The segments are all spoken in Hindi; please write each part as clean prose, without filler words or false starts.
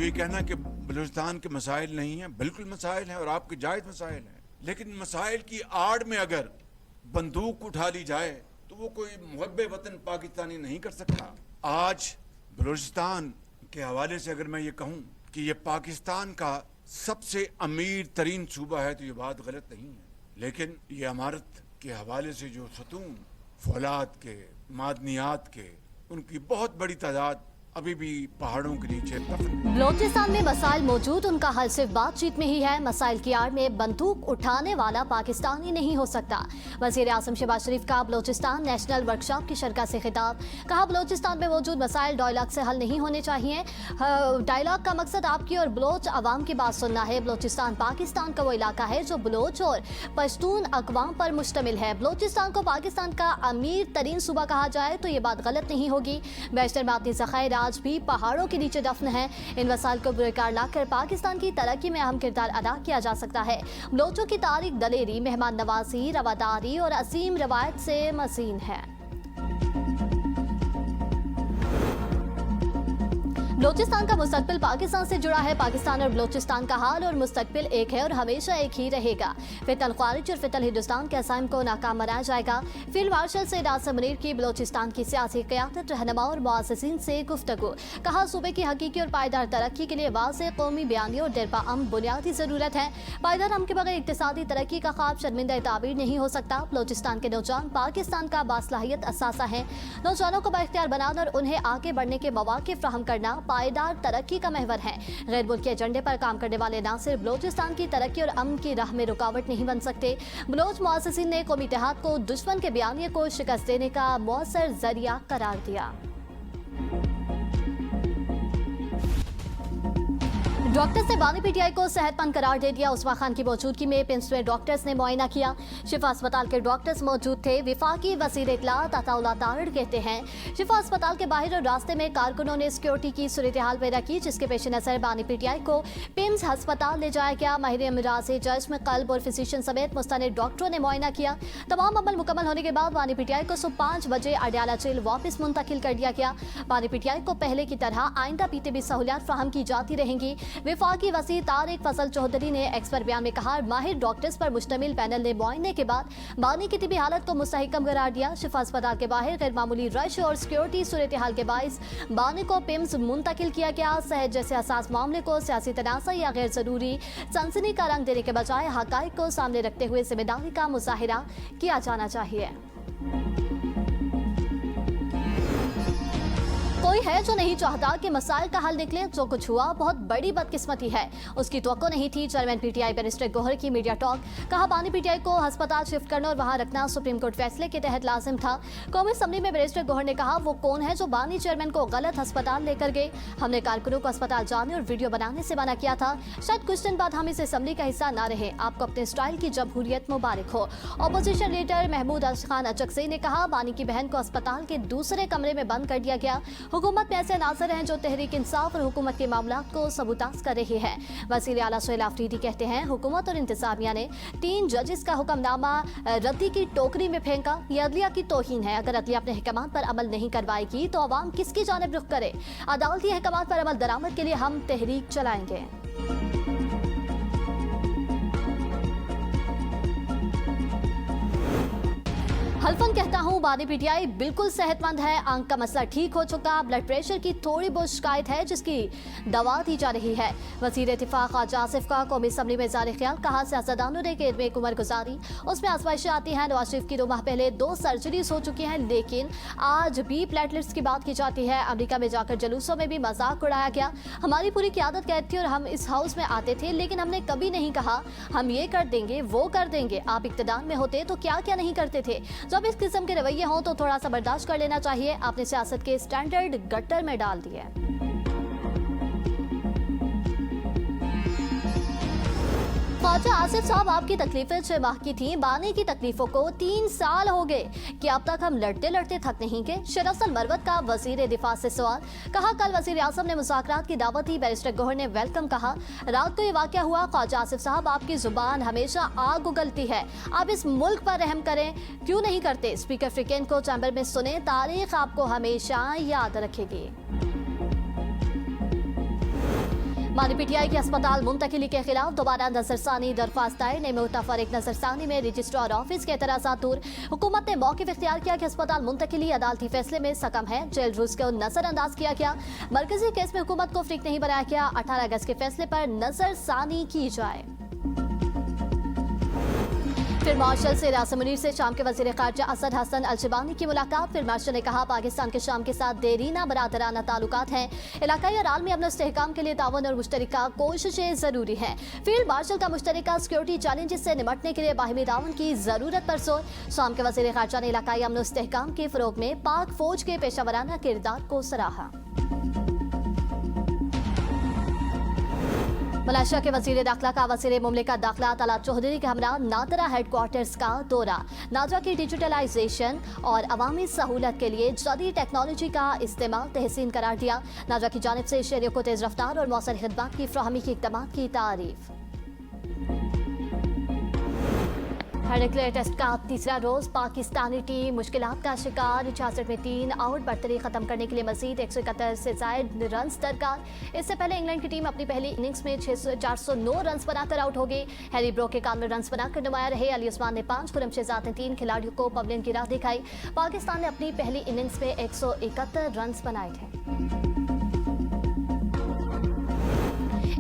ये कहना कि बलूचिस्तान के मसाइल नहीं हैं, बिल्कुल मसाइल हैं और आपके जायज़ मसाइल हैं, लेकिन मसाइल की आड़ में अगर बंदूक उठा ली जाए तो वो कोई मुहब्बे वतन पाकिस्तानी नहीं कर सकता। आज बलूचिस्तान के हवाले से अगर मैं ये कहूँ कि ये पाकिस्तान का सबसे अमीर तरीन सूबा है तो ये बात गलत नहीं है, लेकिन ये इमारत के हवाले से जो सतून फौलाद के, मादनियात के, उनकी बहुत बड़ी तादाद अभी भी पहाड़ों के नीचे दफन। बलोचिस्तान में मसाइल मौजूद, उनका हल सिर्फ बातचीत में ही है। मसाइल की आड़ में बंदूक उठाने वाला पाकिस्तानी नहीं हो सकता। वज़ीर आज़म शहबाज शरीफ का बलोचिस्तान नेशनल वर्कशॉप की शरकत से खिताब। कहा, बलोचिस्तान में मौजूद मसाइल डायलॉग से हल नहीं होने चाहिए। डायलॉग का मकसद आपकी और बलोच अवाम की बात सुनना है। बलोचिस्तान पाकिस्तान का वो इलाका है जो बलोच और पश्तून अक़वाम पर मुश्तमिल है। बलोचिस्तान को पाकिस्तान का अमीर तरीन सूबा कहा जाए तो ये बात गलत नहीं होगी। बैशतर मादनी ज़ख़ायर आज भी पहाड़ों के नीचे दफन है। इन वसाइल को बेकार लाकर पाकिस्तान की तरक्की में अहम किरदार अदा किया जा सकता है। बलोचों की तारीख दलेरी, मेहमान नवाजी, रवादारी और असीम रवायत से मसीन है। बलोचिस्तान का मुस्तकबिल पाकिस्तान से जुड़ा है। पाकिस्तान और बलोचिस्तान का हाल और मुस्तकबिल एक है और हमेशा एक ही रहेगा। फितल ख्वारिज और फितल हिंदुस्तान के असाइम को नाकाम बनाया जाएगा। फील्ड मार्शल सैयद आसिम मुनीर की बलोचिस्तान की सियासी क़यादत, रहनुमा और मुअस्सिसीन से गुफ्तगू। कहा, सूबे की हकीकी और पायदार तरक्की के लिए वाज़ेह कौमी बयानिया और दिरपा अम बुनियादी ज़रूरत है। पायदार अम के बगैर इक़्तिसादी तरक्की का ख्वाब शर्मिंदा ताबीर नहीं हो सकता। बलोचिस्तान के नौजवान पाकिस्तान का बासलाहियत असासा है। नौजवानों को बाइख्तियार बनाना और उन्हें आगे बढ़ने के मौके फ्राहम करना पायदार तरक्की का महवर है। गैर मुल्की एजेंडे पर काम करने वाले ना सिर्फ बलोचिस्तान की तरक्की और अमन की राह में रुकावट नहीं बन सकते। बलोच मुअस्सिसीन ने कौमी इत्तेहाद को दुश्मन के बयानिए को शिकस्त देने का मौसर जरिया करार दिया। डॉक्टर्स ने बानी पीटीआई को सेहतमंद करार दे दिया। उस्मा खान की मौजूदगी में पिम्स में डॉक्टर्स ने मुआयना किया। शिफा अस्पताल के डॉक्टर्स मौजूद थे। विफाकी वज़ीर इत्तलात अताउल्लाह तारड़ कहते हैं, शिफा अस्पताल के बाहर और रास्ते में कारकुनों ने सिक्योरिटी की सूरत हाल पैदा की, जिसके पेश नज़र बानी पीटीआई को पिम्स अस्पताल ले जाया गया। माहिर अमराज़ जज्म कल्ब और फिजिशियन समेत मुस्तनिद डॉक्टरों ने मुआयना किया। तमाम अमल मुकम्मल होने के बाद बानी पीटीआई को सुबह 5 बजे अडयाला जेल वापस मुंतकिल कर दिया गया। बानी पीटीआई को पहले की तरह आइंदा पीटीबी सहूलियात फराहम की जाती रहेंगी। विफाकी वज़ीर तारिक फजल चौधरी ने एक्सपर्ट बयान में कहा, माहिर डॉक्टर्स पर मुश्तमिल पैनल ने मुआयने के बाद बानी की तिबी हालत को मुस्तहकम करार दिया। शिफा अस्पताल के बाहर गैर मामूली रश और सिक्योरिटी सूरत हाल के बाइस बानी को पिम्स मुंतकिल किया गया। सेहत जैसे हसास मामले को सियासी तनाज़ा या गैर जरूरी सनसनी का रंग देने के बजाय हक़ाइक़ को सामने रखते हुए जिम्मेदारी का मुजाहिरा किया जाना चाहिए। कोई है जो नहीं चाहता कि मसाइल का हल निकले। जो कुछ हुआ बहुत बड़ी बदकिस्मती है, उसकी तवक्को नहीं थी। चेयरमैन पीटीआई बैरिस्टर गोहर की मीडिया टॉक। कहा, बानी पीटीआई को अस्पताल शिफ्ट करना और वहां रखना सुप्रीम कोर्ट फैसले के तहत लाजिम था। कौमी असम्बली में बैरिस्टर गोहर ने कहा, वो कौन है जो बानी चेयरमैन को गलत अस्पताल लेकर गए। हमने कारकुनों को अस्पताल जाने और वीडियो बनाने से मना किया था। शायद कुछ दिन बाद हम इस असम्बली का हिस्सा ना रहे। आपको अपने स्टाइल की जमहूरियत मुबारक हो। अपोजिशन लीडर महमूद खान अचकज़ई ने कहा, बानी की बहन को अस्पताल के दूसरे कमरे में बंद कर दिया गया। हुकूमत में ऐसे नाज़र हैं जो तहरीक इंसाफ और हुकूमत के मामलात को सबूताज कर रहे हैं। वज़ीर आला सुहेल आफरीदी कहते हैं, हुकूमत और इंतज़ामिया ने 3 जजेस का हुक्मनामा रद्दी की टोकरी में फेंका। यह अदलिया की तौहीन है। अगर अदलिया अपने अहकामात पर अमल नहीं करवाएगी तो अवाम किसकी जानिब रुख करे। अदालती अहकामात पर अमल दरामद के लिए हम तहरीक चलाएंगे। हल्फन कहता हूँ, बानी पीटीआई बिल्कुल सेहतमंद है। आंख का मसला ठीक हो चुका। ब्लड प्रेशर की थोड़ी बहुत शिकायत है जिसकी दवा दी जा रही है। वज़ीर इत्तिफाक ख्वाजा आसिफ का कौमी असम्बली में ज़ाहिर ख्याल। कहा, सियासतदानों ने कि एक उम्र गुजारी, उसमें आजमाइशें आती हैं। नवाज शरीफ की 2 माह पहले 2 सर्जरीज हो चुकी हैं, लेकिन आज भी प्लेटलेट्स की बात की जाती है। अमेरिका में जाकर जुलूसों में भी मजाक उड़ाया गया। हमारी पूरी क़यादत कहती थी और हम इस हाउस में आते थे, लेकिन हमने कभी नहीं कहा हम ये कर देंगे वो कर देंगे। आप इक़्तिदार में होते तो क्या क्या नहीं करते थे। जब इस किस्म के रवैये हों तो थोड़ा सा बर्दाश्त कर लेना चाहिए। आपने सियासत के स्टैंडर्ड गट्टर में डाल दिए। ख्वाजा आसिफ साहब, आपकी तकलीफें 6 माह की थी। बानी की तकलीफों को 3 साल हो गए कि अब तक हम लड़ते लड़ते थक नहीं गए। शरफसल मरवत का वजीर दिफा से सवाल। कहा, कल वजीर आज़म ने मुज़ाकरात की दावत दी। बैरिस्टर गोहर ने वेलकम कहा। रात को ये वाक़या हुआ। ख्वाजा आसिफ साहब, आपकी जुबान हमेशा आग उगलती है। आप इस मुल्क पर रहम करें, क्यों नहीं करते। स्पीकर फ्रिकेन को चैम्बर में सुने। तारीख आपको हमेशा याद रखेगी। मानी पीटीआई की अस्पताल मुंतकिली के खिलाफ दोबारा नजरसानी दरख्वास्त दायर। ने मुतफरिक नजरसानी में रजिस्ट्रार ऑफिस के एतराज़ात दूर। हुकूमत ने मौक़िफ़ इख्तियार किया कि अस्पताल मुंतकिली अदालती फैसले में सकम है। जेल रूस को नजरअंदाज किया गया। मरकजी केस में हुकूमत को फरीक नहीं बनाया गया। 18 अगस्त के फैसले पर नजरसानी की जाए। फिर मार्शल से रासम मुनीर से शाम के वज़ीर ख़ारजा असद हसन अल-शिबानी की मुलाकात। फिर मार्शल ने कहा पाकिस्तान के शाम के साथ देरीना बरादराना ताल्लुकात हैं। इलाकाई और आलमी अमन इस्तेहकाम के लिए तावन और मुश्तरका कोशिशें ज़रूरी हैं। फील्ड मार्शल का मुश्तरका सिक्योरिटी चैलेंजेस से निपटने के लिए बाहिमी तावन की ज़रूरत पर जोर। शाम के वज़ीर ख़ारजा ने इलाकाई अमन इस्तेहकाम के फ़रोग़ में पाक फ़ौज के पेशावराना किरदार को सराहा। मलेशिया के वज़ीर दाखिला का वज़ीर मुमलिकत दाखिला तला चौधरी के हमरा नादरा हेडक्वार्टर्स का दौरा। नादरा की डिजिटलाइजेशन और अवामी सहूलत के लिए जदीद टेक्नोलॉजी का इस्तेमाल तहसीन करार दिया। नादरा की जानिब से शहरियों को तेज़ रफ्तार और मौसर खिदमत की फ्राहमी के इक़दाम की तारीफ। हेडिक्लेयर टेस्ट का तीसरा रोज पाकिस्तानी टीम मुश्किलात का शिकार। 66 में 3 आउट बढ़तरी खत्म करने के लिए मजीद 171 से जायद रन दरकार। इससे पहले इंग्लैंड की टीम अपनी पहली इनिंग्स में 409 रन बनाकर आउट हो गई। हैरी ब्रोक 91 रन बनाकर नुमाया रहे। अली उस्मान ने 5, खुरम शेहजाद ने 3 खिलाड़ियों को पवेलियन की राह दिखाई। पाकिस्तान ने अपनी पहली इनिंग्स में 171 रन बनाए थे।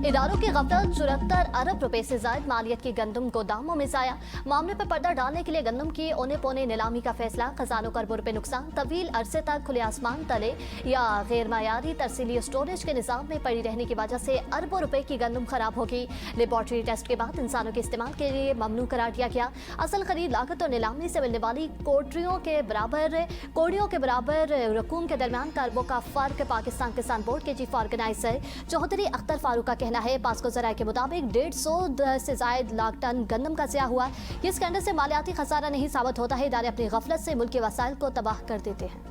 इदारों की गफलत 74 अरब रुपए से ज्यादा मालियत की गंदम गोदामों में जाया। मामले पर पर्दा डालने के लिए गंदम की औने पौने नीलामी का फैसला। खजानों करोड़ों रुपए नुकसान। तवील अरसे तक खुले आसमान तले या गैर मायारी तरसीली स्टोरेज के निजाम में पड़ी रहने की वजह से अरबों रुपए की गंदम खराब होगी। लेबॉर्ट्री टेस्ट के बाद इंसानों के इस्तेमाल के लिए ममनू करार दिया गया। असल खरीद लागत और नीलामी से मिलने वाली कोड़ियों के बराबर रकूम के दरमियान का अरबों का फर्क। पाकिस्तान किसान बोर्ड के चीफ ऑर्गेनाइजर चौधरी अख्तर फारूक का कहना है पास्को जराये के मुताबिक 150 से जायद लाख टन गंदम का ज़िया हुआ। इस स्कैंडल से मालियाती खसारा नहीं साबित होता है। इदारे अपनी गफलत से मुल्क के वसाइल को तबाह कर देते हैं।